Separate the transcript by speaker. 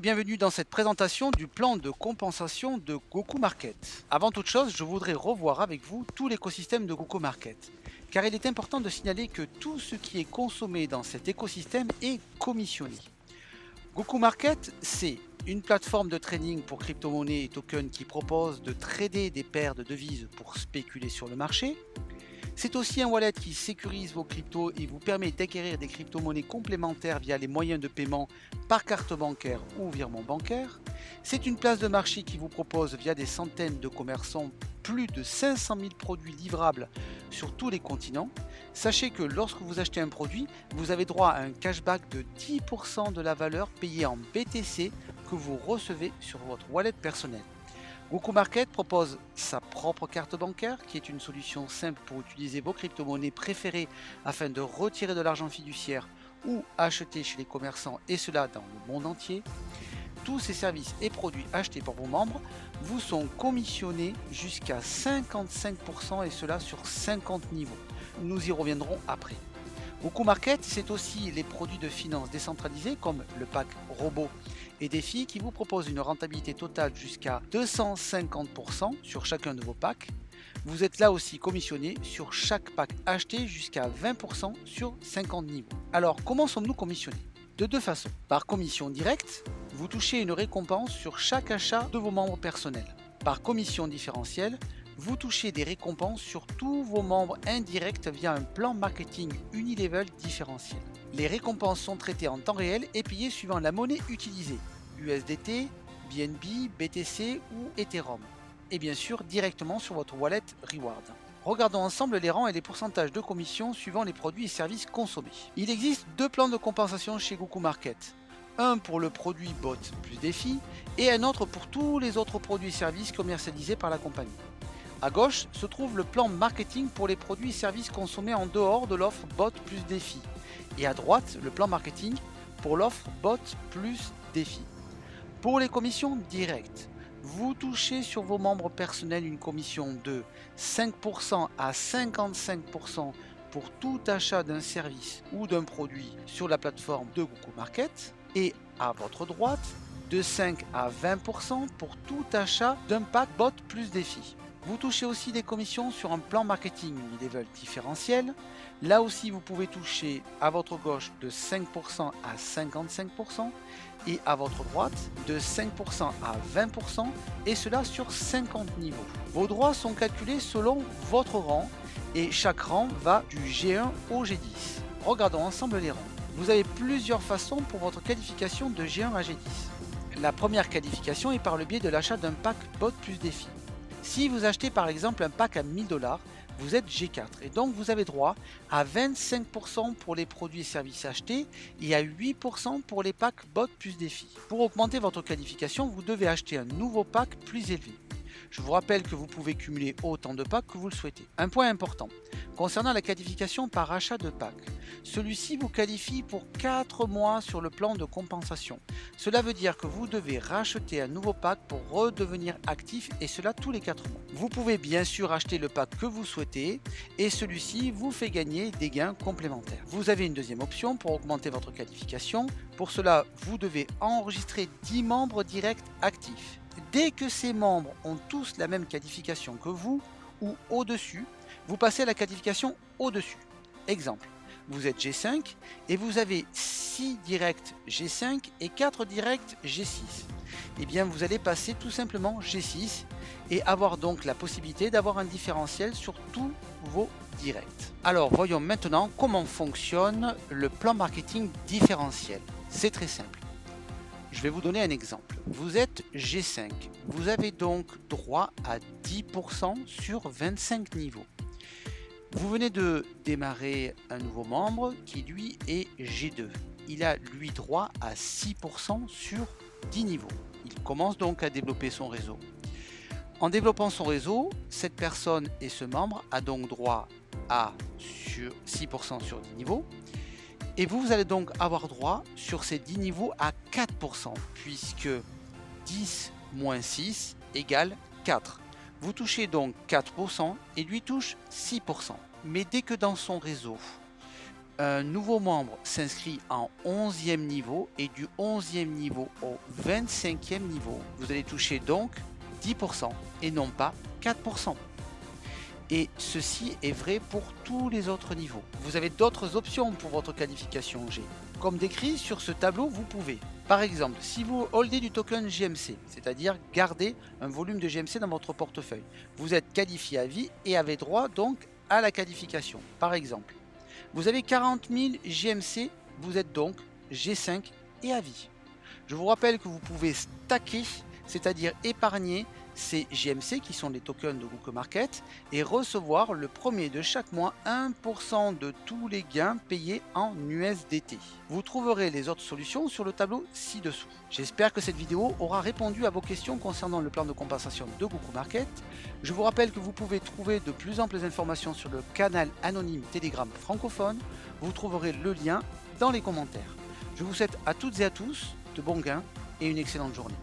Speaker 1: Bienvenue dans cette présentation du plan de compensation de GoCoMarket. Avant toute chose, je voudrais revoir avec vous tout l'écosystème de GoCoMarket, car il est important de signaler que tout ce qui est consommé dans cet écosystème est commissionné. GoCoMarket, c'est une plateforme de trading pour crypto-monnaies et tokens qui propose de trader des paires de devises pour spéculer sur le marché. C'est aussi un wallet qui sécurise vos cryptos et vous permet d'acquérir des crypto-monnaies complémentaires via les moyens de paiement par carte bancaire ou virement bancaire. C'est une place de marché qui vous propose via des centaines de commerçants plus de 500 000 produits livrables sur tous les continents. Sachez que lorsque vous achetez un produit, vous avez droit à un cashback de 10% de la valeur payée en BTC que vous recevez sur votre wallet personnel. GoCoMarket propose sa propre carte bancaire, qui est une solution simple pour utiliser vos crypto-monnaies préférées afin de retirer de l'argent fiduciaire ou acheter chez les commerçants, et cela dans le monde entier. Tous ces services et produits achetés par vos membres vous sont commissionnés jusqu'à 55%, et cela sur 50 niveaux. Nous y reviendrons après. GoCoMarket, c'est aussi les produits de finance décentralisés comme le pack robot et défi qui vous propose une rentabilité totale jusqu'à 250% sur chacun de vos packs. Vous êtes là aussi commissionné sur chaque pack acheté jusqu'à 20% sur 50 niveaux. Alors, comment sommes-nous commissionnés? De deux façons. Par commission directe, vous touchez une récompense sur chaque achat de vos membres personnels. Par commission différentielle, vous touchez des récompenses sur tous vos membres indirects via un plan marketing unilevel différentiel. Les récompenses sont traitées en temps réel et payées suivant la monnaie utilisée, USDT, BNB, BTC ou Ethereum, et bien sûr directement sur votre wallet Reward. Regardons ensemble les rangs et les pourcentages de commission suivant les produits et services consommés. Il existe deux plans de compensation chez GoCoMarket. Un pour le produit bot plus défi et un autre pour tous les autres produits et services commercialisés par la compagnie. À gauche se trouve le plan marketing pour les produits et services consommés en dehors de l'offre bot plus défi. Et à droite, le plan marketing pour l'offre bot plus défi. Pour les commissions directes, vous touchez sur vos membres personnels une commission de 5% à 55% pour tout achat d'un service ou d'un produit sur la plateforme de GoCoMarket. Et à votre droite, de 5 à 20% pour tout achat d'un pack bot plus défi. Vous touchez aussi des commissions sur un plan marketing unilevel différentiel. Là aussi, vous pouvez toucher à votre gauche de 5% à 55% et à votre droite de 5% à 20%, et cela sur 50 niveaux. Vos droits sont calculés selon votre rang et chaque rang va du G1 au G10. Regardons ensemble les rangs. Vous avez plusieurs façons pour votre qualification de G1 à G10. La première qualification est par le biais de l'achat d'un pack bot plus défi. Si vous achetez par exemple un pack à 1000 $, vous êtes G4 et donc vous avez droit à 25% pour les produits et services achetés et à 8% pour les packs bot plus défi. Pour augmenter votre qualification, vous devez acheter un nouveau pack plus élevé. Je vous rappelle que vous pouvez cumuler autant de packs que vous le souhaitez. Un point important, concernant la qualification par achat de pack, celui-ci vous qualifie pour 4 mois sur le plan de compensation. Cela veut dire que vous devez racheter un nouveau pack pour redevenir actif, et cela tous les 4 mois. Vous pouvez bien sûr acheter le pack que vous souhaitez et celui-ci vous fait gagner des gains complémentaires. Vous avez une deuxième option pour augmenter votre qualification. Pour cela, vous devez enregistrer 10 membres directs actifs. Dès que ces membres ont tous la même qualification que vous ou au-dessus, vous passez à la qualification au-dessus. Exemple, vous êtes G5 et vous avez 6 directs G5 et 4 directs G6. Eh bien, vous allez passer tout simplement G6 et avoir donc la possibilité d'avoir un différentiel sur tous vos directs. Alors, voyons maintenant comment fonctionne le plan marketing différentiel. C'est très simple. Je vais vous donner un exemple. Vous êtes G5. Vous avez donc droit à 10% sur 25 niveaux. Vous venez de démarrer un nouveau membre qui lui est G2. Il a lui droit à 6% sur 10 niveaux. Il commence donc à développer son réseau. En développant son réseau, cette personne et ce membre a donc droit à 6% sur 10 niveaux. Et vous allez donc avoir droit sur ces 10 niveaux à 4%, puisque 10 moins 6 égale 4. Vous touchez donc 4% et lui touche 6%. Mais dès que dans son réseau, Un nouveau membre s'inscrit en 11e niveau et du 11e niveau au 25e niveau, vous allez toucher donc 10% et non pas 4%. Et ceci est vrai pour tous les autres niveaux. Vous avez d'autres options pour votre qualification G. Comme décrit sur ce tableau, vous pouvez, par exemple, si vous holdez du token GMC, c'est-à-dire garder un volume de GMC dans votre portefeuille, vous êtes qualifié à vie et avez droit donc à la qualification. Par exemple, vous avez 40 000 GMC, vous êtes donc G5 et à vie. Je vous rappelle que vous pouvez stacker, c'est-à-dire épargner ces GMC qui sont les tokens de Google Market et recevoir le premier de chaque mois 1% de tous les gains payés en USDT. Vous trouverez les autres solutions sur le tableau ci-dessous. J'espère que cette vidéo aura répondu à vos questions concernant le plan de compensation de Google Market. Je vous rappelle que vous pouvez trouver de plus amples informations sur le canal anonyme Telegram francophone. Vous trouverez le lien dans les commentaires. Je vous souhaite à toutes et à tous de bons gains et une excellente journée.